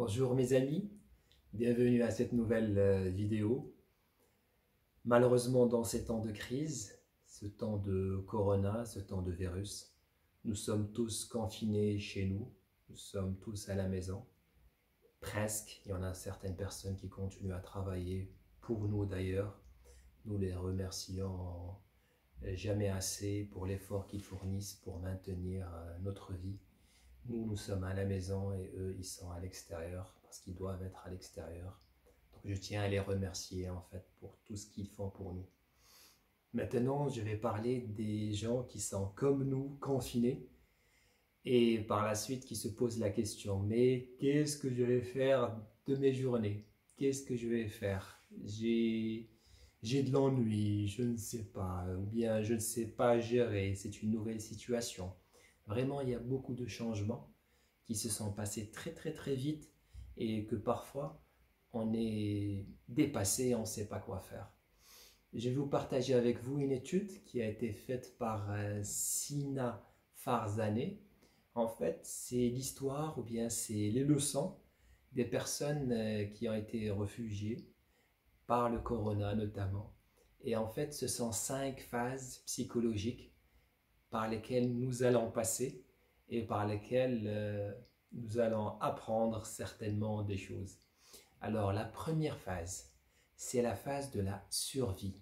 Bonjour mes amis, bienvenue à cette nouvelle vidéo. Malheureusement dans ces temps de crise, ce temps de corona, ce temps de virus, nous sommes tous confinés chez nous, nous sommes tous à la maison, presque. Il y en a certaines personnes qui continuent à travailler pour nous d'ailleurs. Nous les remercions jamais assez pour l'effort qu'ils fournissent pour maintenir notre vie. Nous sommes à la maison et eux, ils sont à l'extérieur parce qu'ils doivent être à l'extérieur. Donc je tiens à les remercier en fait pour tout ce qu'ils font pour nous. Maintenant, je vais parler des gens qui sont comme nous, confinés, et par la suite qui se posent la question, mais qu'est-ce que je vais faire de mes journées? Qu'est-ce que je vais faire? J'ai de l'ennui, je ne sais pas, ou bien je ne sais pas gérer, c'est une nouvelle situation. Vraiment, il y a beaucoup de changements qui se sont passés très vite et que parfois on est dépassé, on ne sait pas quoi faire. Je vais vous partager avec vous une étude qui a été faite par Sina Farzaneh. En fait, c'est l'histoire ou bien c'est les leçons des personnes qui ont été réfugiées par le corona notamment. Et en fait, ce sont 5 phases psychologiques par lesquelles nous allons passer et par lesquelles nous allons apprendre certainement des choses. Alors, la première phase, c'est la phase de la survie.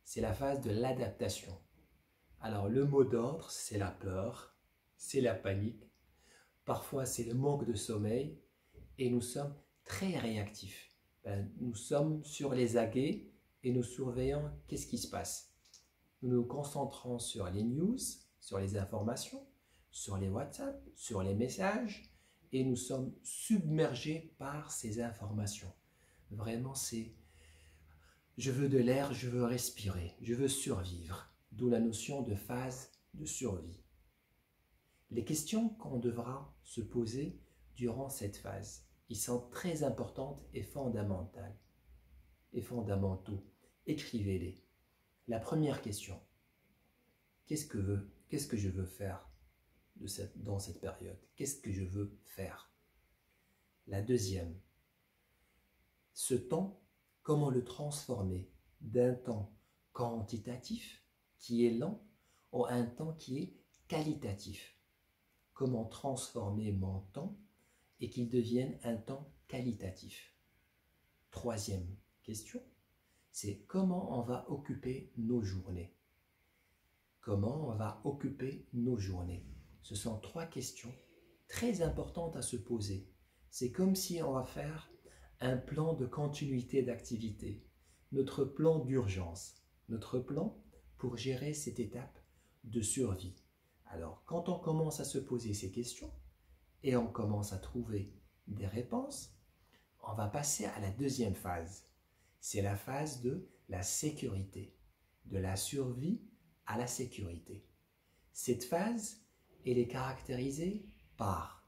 C'est la phase de l'adaptation. Alors, le mot d'ordre, c'est la peur, c'est la panique. Parfois, c'est le manque de sommeil et nous sommes très réactifs. Nous sommes sur les aguets et nous surveillons qu'est-ce qui se passe. Nous nous concentrons sur les news, sur les informations, sur les WhatsApp, sur les messages, et nous sommes submergés par ces informations. Vraiment, c'est je veux de l'air, je veux respirer, je veux survivre, d'où la notion de phase de survie. Les questions qu'on devra se poser durant cette phase, ils sont très importantes et fondamentales, et fondamentaux. Écrivez-les. La première question, qu'est-ce que je veux faire dans cette période? Qu'est-ce que je veux faire? La deuxième, ce temps, comment le transformer d'un temps quantitatif qui est lent à un temps qui est qualitatif? Comment transformer mon temps et qu'il devienne un temps qualitatif? Troisième question, c'est comment on va occuper nos journées. Comment on va occuper nos journées? Ce sont 3 questions très importantes à se poser. C'est comme si on va faire un plan de continuité d'activité, notre plan d'urgence, notre plan pour gérer cette étape de survie. Alors, quand on commence à se poser ces questions et on commence à trouver des réponses, on va passer à la deuxième phase. C'est la phase de la sécurité, de la survie à la sécurité. Cette phase, elle est caractérisée par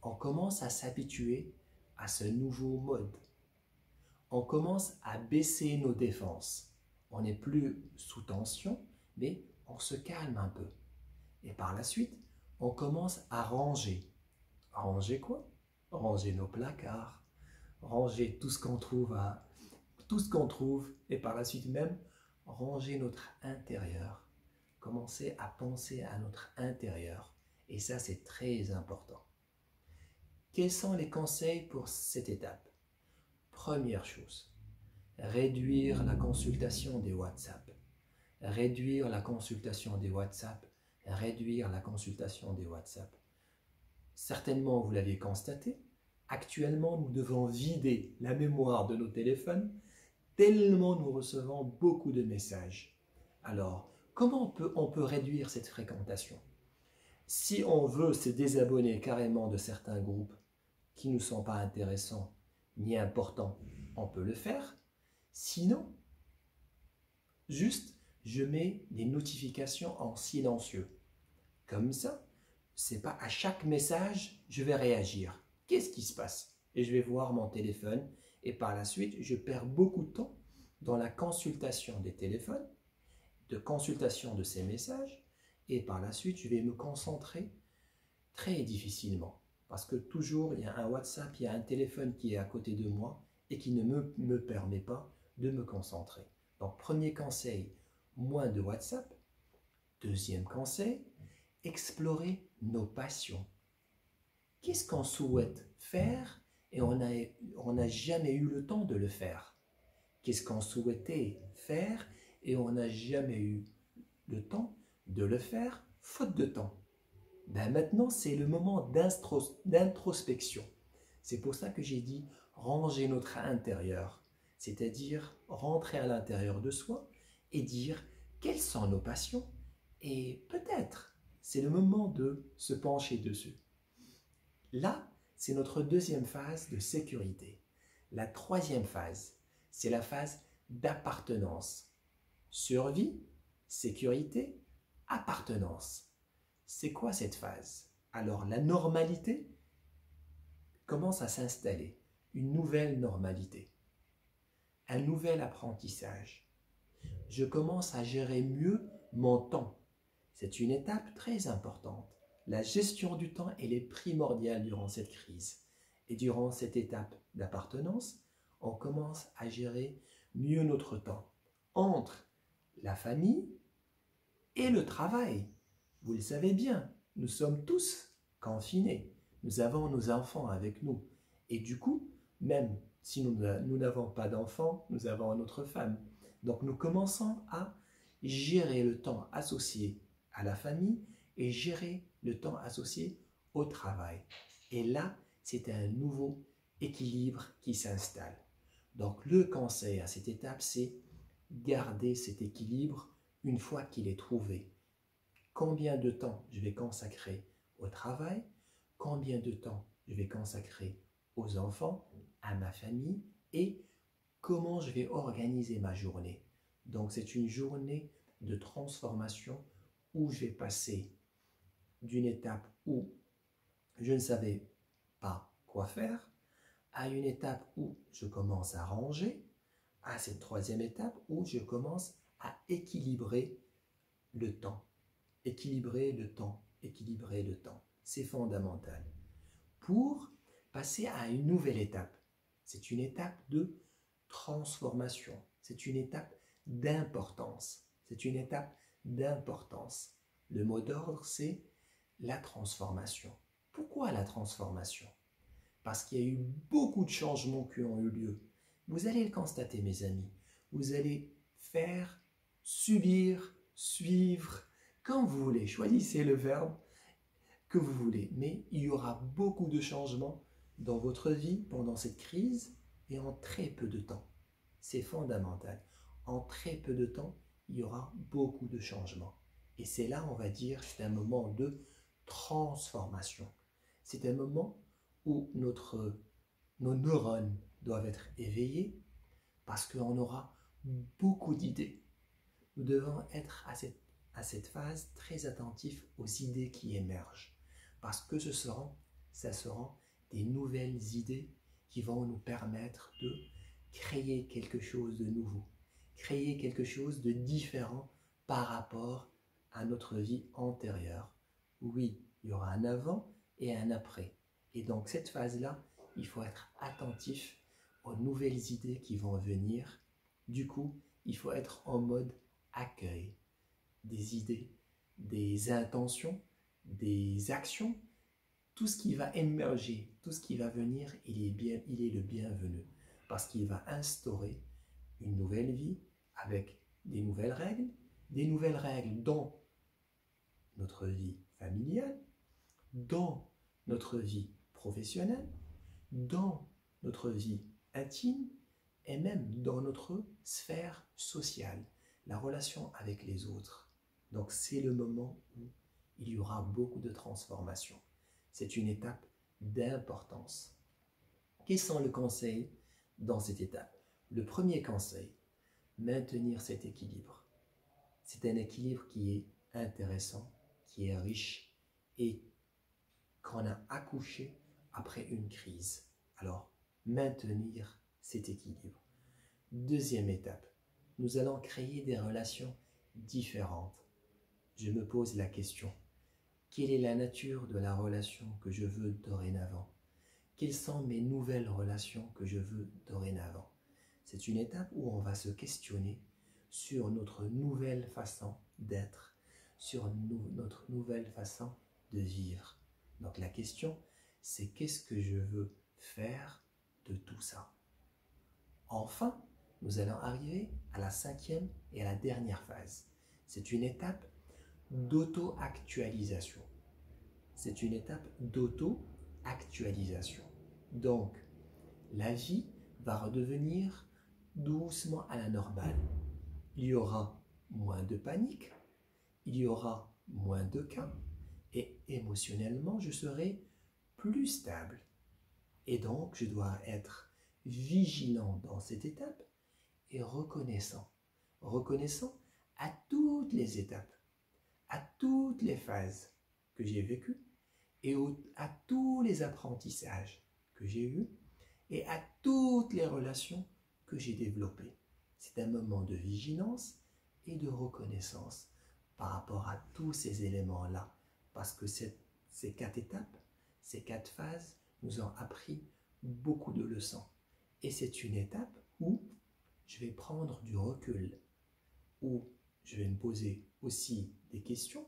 on commence à s'habituer à ce nouveau mode. On commence à baisser nos défenses. On n'est plus sous tension, mais on se calme un peu. Et par la suite, on commence à ranger. Ranger quoi? Ranger nos placards, ranger tout ce qu'on trouve, et par la suite même, ranger notre intérieur. Commencer à penser à notre intérieur. Et ça, c'est très important. Quels sont les conseils pour cette étape? Première chose, réduire la consultation des WhatsApp. Réduire la consultation des WhatsApp. Réduire la consultation des WhatsApp. Certainement, vous l'avez constaté, actuellement, nous devons vider la mémoire de nos téléphones tellement nous recevons beaucoup de messages. Alors, comment on peut réduire cette fréquentation? Si on veut se désabonner carrément de certains groupes qui ne sont pas intéressants ni importants, on peut le faire. Sinon, juste, je mets les notifications en silencieux. Comme ça, c'est pas à chaque message, je vais réagir. Qu'est-ce qui se passe? Et je vais voir mon téléphone et par la suite, je perds beaucoup de temps dans la consultation des téléphones, de consultation de ces messages et par la suite, je vais me concentrer très difficilement. Parce que toujours, il y a un WhatsApp, il y a un téléphone qui est à côté de moi et qui ne me permet pas de me concentrer. Donc, premier conseil, moins de WhatsApp. Deuxième conseil, explorer nos passions. Qu'est-ce qu'on souhaite faire et on n'a jamais eu le temps de le faire? Qu'est-ce qu'on souhaitait faire et on n'a jamais eu le temps de le faire, faute de temps? Ben maintenant, c'est le moment d'introspection. C'est pour ça que j'ai dit ranger notre intérieur, c'est-à-dire rentrer à l'intérieur de soi et dire quelles sont nos passions et peut-être c'est le moment de se pencher dessus. Là, c'est notre deuxième phase de sécurité. La troisième phase, c'est la phase d'appartenance. Survie, sécurité, appartenance. C'est quoi cette phase? Alors, la normalité commence à s'installer. Une nouvelle normalité. Un nouvel apprentissage. Je commence à gérer mieux mon temps. C'est une étape très importante. La gestion du temps, elle est primordiale durant cette crise. Et durant cette étape d'appartenance, on commence à gérer mieux notre temps entre la famille et le travail. Vous le savez bien, nous sommes tous confinés. Nous avons nos enfants avec nous. Et du coup, même si nous n'avons pas d'enfants, nous avons notre femme. Donc nous commençons à gérer le temps associé à la famille et gérer le temps associé au travail. Et là, c'est un nouveau équilibre qui s'installe. Donc le conseil à cette étape, c'est garder cet équilibre une fois qu'il est trouvé. Combien de temps je vais consacrer au travail? Combien de temps je vais consacrer aux enfants, à ma famille et comment je vais organiser ma journée? Donc c'est une journée de transformation où je vais passer d'une étape où je ne savais pas quoi faire à une étape où je commence à ranger, à cette troisième étape où je commence à équilibrer le temps. Équilibrer le temps, équilibrer le temps. C'est fondamental. Pour passer à une nouvelle étape, c'est une étape de transformation. C'est une étape d'importance. C'est une étape d'importance. Le mot d'ordre, c'est la transformation. Pourquoi la transformation? Parce qu'il y a eu beaucoup de changements qui ont eu lieu. Vous allez le constater, mes amis. Vous allez faire, subir, suivre, quand vous voulez. Choisissez le verbe que vous voulez. Mais il y aura beaucoup de changements dans votre vie pendant cette crise et en très peu de temps. C'est fondamental. En très peu de temps, il y aura beaucoup de changements. Et c'est là, on va dire, c'est un moment de transformation. C'est un moment où nos neurones doivent être éveillés parce qu'on aura beaucoup d'idées. Nous devons être à cette phase très attentifs aux idées qui émergent parce que ce seront des nouvelles idées qui vont nous permettre de créer quelque chose de nouveau, créer quelque chose de différent par rapport à notre vie antérieure. Oui, il y aura un avant et un après. Et donc cette phase-là, il faut être attentif aux nouvelles idées qui vont venir. Du coup, il faut être en mode accueil des idées, des intentions, des actions. Tout ce qui va émerger, tout ce qui va venir, il est le bienvenu parce qu'il va instaurer une nouvelle vie avec des nouvelles règles dans notre vie familiale, dans notre vie professionnelle, dans notre vie intime et même dans notre sphère sociale, la relation avec les autres. Donc c'est le moment où il y aura beaucoup de transformations. C'est une étape d'importance. Quels sont les conseils dans cette étape? Le premier conseil, maintenir cet équilibre. C'est un équilibre qui est intéressant, qui est riche et qu'on a accouché après une crise. Alors, maintenir cet équilibre. Deuxième étape, nous allons créer des relations différentes. Je me pose la question, Quelle est la nature de la relation que je veux dorénavant? Quelles sont mes nouvelles relations que je veux dorénavant? C'est une étape où on va se questionner sur notre nouvelle façon d'être, sur notre nouvelle façon de vivre. Donc la question, c'est qu'est-ce que je veux faire de tout ça? Enfin, nous allons arriver à la 5e et à la dernière phase. C'est une étape d'auto-actualisation. C'est une étape d'auto-actualisation. Donc, la vie va redevenir doucement à la normale. Il y aura moins de panique, il y aura moins de cas, et émotionnellement, je serai plus stable. Et donc, je dois être vigilant dans cette étape et reconnaissant. Reconnaissant à toutes les étapes, à toutes les phases que j'ai vécues et à tous les apprentissages que j'ai eus et à toutes les relations que j'ai développées. C'est un moment de vigilance et de reconnaissance par rapport à tous ces éléments-là, parce que ces 4 étapes, ces 4 phases nous ont appris beaucoup de leçons. Et c'est une étape où je vais prendre du recul, où je vais me poser aussi des questions.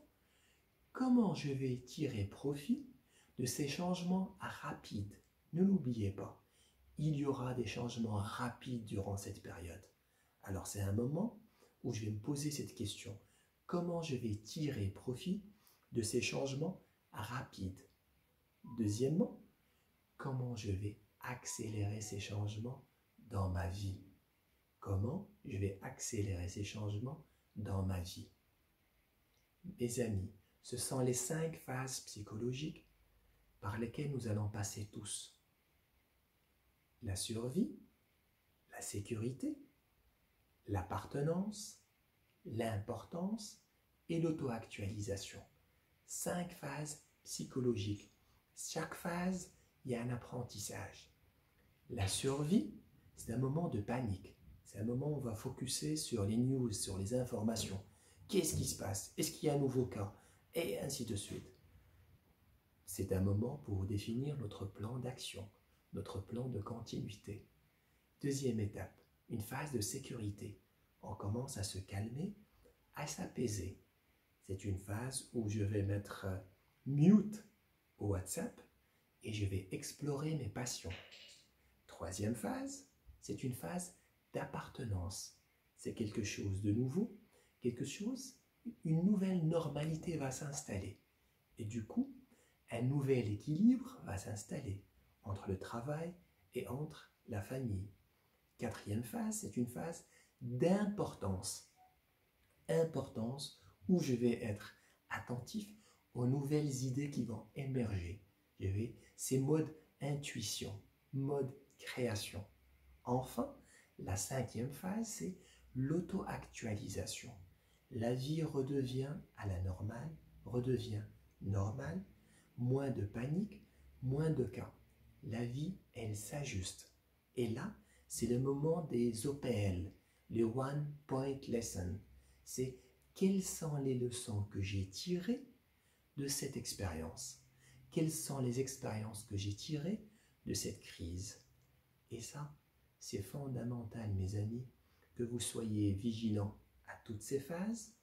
Comment je vais tirer profit de ces changements rapides? Ne l'oubliez pas, il y aura des changements rapides durant cette période. Alors c'est un moment où je vais me poser cette question. Comment je vais tirer profit de ces changements rapides? Deuxièmement, comment je vais accélérer ces changements dans ma vie? Comment je vais accélérer ces changements dans ma vie? Mes amis, ce sont les 5 phases psychologiques par lesquelles nous allons passer tous. La survie, la sécurité, l'appartenance, l'importance et l'auto-actualisation. 5 phases psychologiques. Chaque phase, il y a un apprentissage. La survie, c'est un moment de panique. C'est un moment où on va focuser sur les news, sur les informations. Qu'est-ce qui se passe? Est-ce qu'il y a un nouveau cas? Et ainsi de suite. C'est un moment pour définir notre plan d'action, notre plan de continuité. Deuxième étape, une phase de sécurité. On commence à se calmer, à s'apaiser. C'est une phase où je vais mettre mute au WhatsApp et je vais explorer mes passions. Troisième phase, c'est une phase d'appartenance. C'est quelque chose de nouveau, une nouvelle normalité va s'installer. Et du coup, un nouvel équilibre va s'installer entre le travail et entre la famille. Quatrième phase, c'est une phase d'importance. Importance où je vais être attentif aux nouvelles idées qui vont émerger. C'est mode intuition, mode création. Enfin, la 5e phase, c'est l'auto-actualisation. La vie redevient à la normale, redevient normale, moins de panique, moins de cas. La vie, elle s'ajuste. Et là, c'est le moment des OPL, les One Point Lesson. C'est quelles sont les leçons que j'ai tirées de cette expérience? Quelles sont les expériences que j'ai tirées de cette crise? Et ça, c'est fondamental, mes amis, que vous soyez vigilants à toutes ces phases.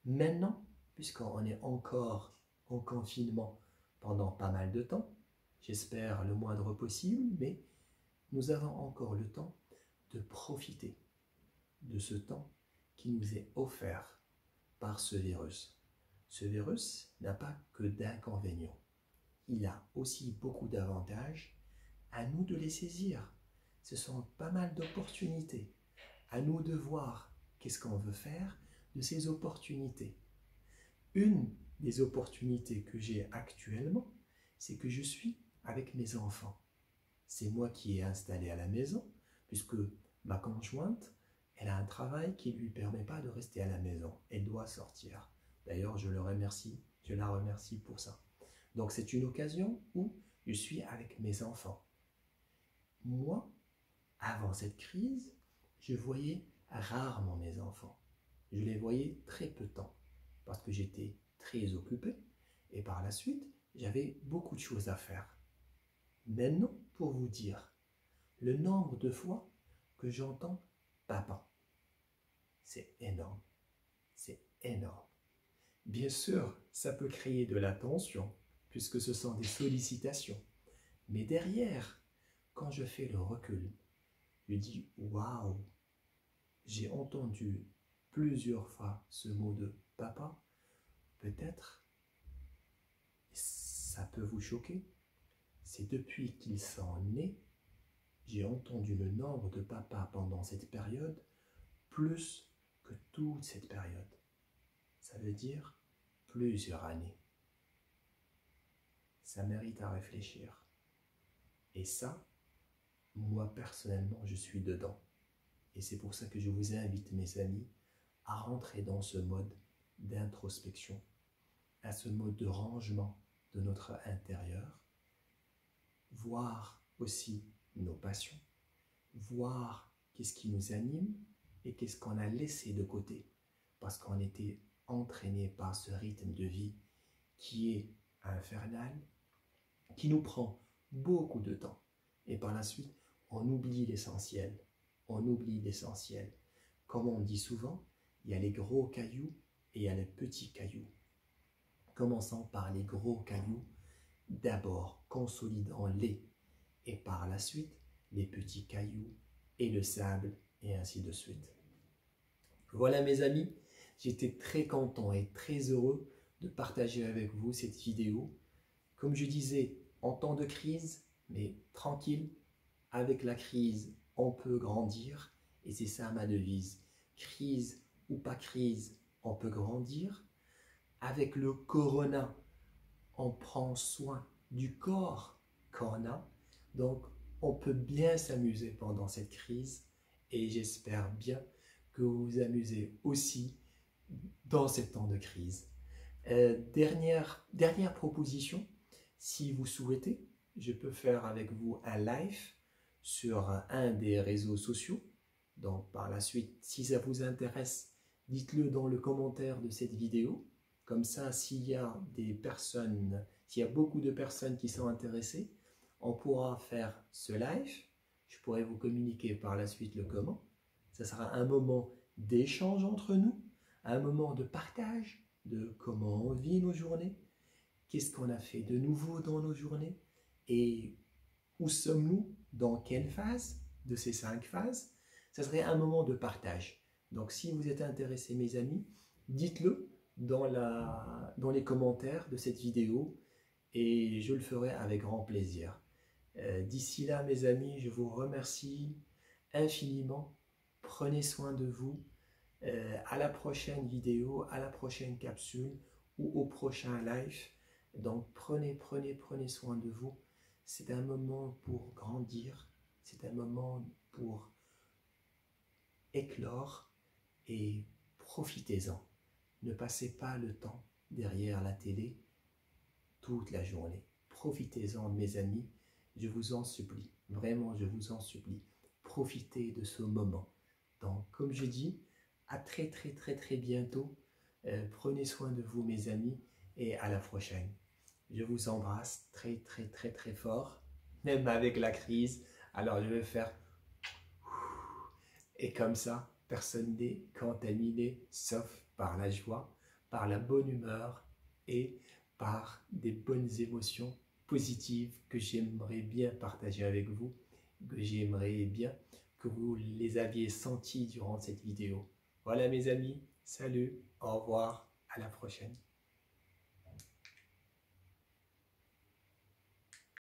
Maintenant, puisqu'on est encore en confinement pendant pas mal de temps, j'espère le moindre possible, mais nous avons encore le temps de profiter de ce temps qui nous est offert par ce virus. Ce virus n'a pas que d'inconvénients. Il a aussi beaucoup d'avantages. À nous de les saisir. Ce sont pas mal d'opportunités. À nous de voir qu'est-ce qu'on veut faire de ces opportunités. Une des opportunités que j'ai actuellement, c'est que je suis avec mes enfants. C'est moi qui ai installé à la maison, puisque ma conjointe, elle a un travail qui ne lui permet pas de rester à la maison. Elle doit sortir. D'ailleurs, je la remercie pour ça. Donc c'est une occasion où je suis avec mes enfants. Moi, avant cette crise, je voyais rarement mes enfants. Je les voyais très peu de temps, parce que j'étais très occupé Et par la suite, j'avais beaucoup de choses à faire. Maintenant, pour vous dire, le nombre de fois que j'entends papa, c'est énorme. C'est énorme. Bien sûr, ça peut créer de la tension, puisque ce sont des sollicitations. Mais derrière, quand je fais le recul, je dis waouh, j'ai entendu plusieurs fois ce mot de papa. Peut-être, ça peut vous choquer, c'est depuis qu'ils sont nés, j'ai entendu le nombre de papas pendant cette période, plus que toute cette période. Ça veut dire plusieurs années. Ça mérite à réfléchir. Et ça, moi personnellement, je suis dedans. Et c'est pour ça que je vous invite, mes amis, à rentrer dans ce mode d'introspection, à ce mode de rangement de notre intérieur, voir aussi nos passions, voir qu'est-ce qui nous anime et qu'est-ce qu'on a laissé de côté, parce qu'on était entraîné par ce rythme de vie qui est infernal, qui nous prend beaucoup de temps. Et par la suite, on oublie l'essentiel. On oublie l'essentiel. Comme on dit souvent, il y a les gros cailloux et il y a les petits cailloux. Commençons par les gros cailloux. D'abord, consolidons-les. Et par la suite, les petits cailloux et le sable, et ainsi de suite. Voilà mes amis, j'étais très content et très heureux de partager avec vous cette vidéo. Comme je disais, en temps de crise, mais tranquille, avec la crise, on peut grandir. Et c'est ça ma devise. Crise ou pas crise, on peut grandir. Avec le corona, on prend soin du corps qu'on a. Donc, on peut bien s'amuser pendant cette crise. Et j'espère bien que vous vous amusez aussi dans ces temps de crise. Dernière proposition, si vous souhaitez, je peux faire avec vous un live sur un des réseaux sociaux. Donc par la suite, si ça vous intéresse, dites-le dans le commentaire de cette vidéo. Comme ça, s'il y a beaucoup de personnes qui sont intéressées, on pourra faire ce live. Je pourrai vous communiquer par la suite le comment. Ça sera un moment d'échange entre nous, un moment de partage de comment on vit nos journées, qu'est-ce qu'on a fait de nouveau dans nos journées et où sommes-nous, dans quelle phase de ces 5 phases. Ça serait un moment de partage. Donc si vous êtes intéressés, mes amis, dites-le dans les commentaires de cette vidéo et je le ferai avec grand plaisir. D'ici là, mes amis, je vous remercie infiniment. Prenez soin de vous. À la prochaine vidéo, à la prochaine capsule ou au prochain live. Donc prenez soin de vous. C'est un moment pour grandir, c'est un moment pour éclore et profitez-en. Ne passez pas le temps derrière la télé toute la journée. Profitez-en, mes amis, je vous en supplie, vraiment je vous en supplie. Profitez de ce moment. Donc, comme je dis, à très bientôt. Prenez soin de vous, mes amis, et à la prochaine. Je vous embrasse très fort, même avec la crise. Alors, je vais faire... Et comme ça, personne n'est contaminé, sauf par la joie, par la bonne humeur et par des bonnes émotions positives que j'aimerais bien partager avec vous, que j'aimerais bien que vous les aviez senties durant cette vidéo. Voilà mes amis, salut, au revoir, à la prochaine.